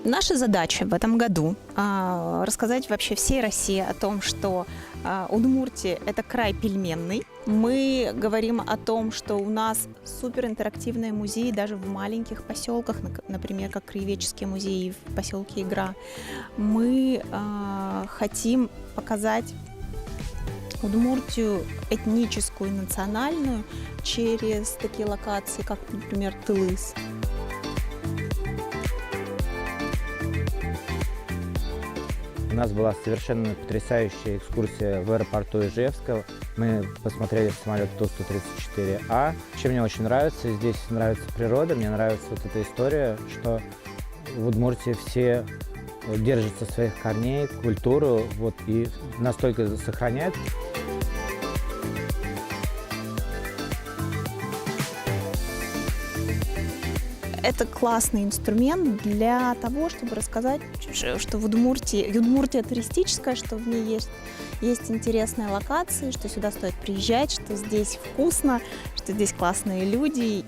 Наша задача в этом году рассказать вообще всей России о том, что Удмуртия – это край пельменный. Мы говорим о том, что у нас суперинтерактивные музеи даже в маленьких поселках, например, как Краеведческий музей в поселке Игра. Мы хотим показать Удмуртию этническую и национальную через такие локации, как, например, Тылыс. У нас была совершенно потрясающая экскурсия в аэропорту Ижевска. Мы посмотрели самолет Ту-134А. Чем мне очень нравится, здесь нравится природа, мне нравится вот эта история, что в Удмуртии все держатся своих корней, культуру, вот, и настолько сохраняют. Это классный инструмент для того, чтобы рассказать, что в Удмуртия туристическая, что в ней есть интересные локации, что сюда стоит приезжать, что здесь вкусно, что здесь классные люди.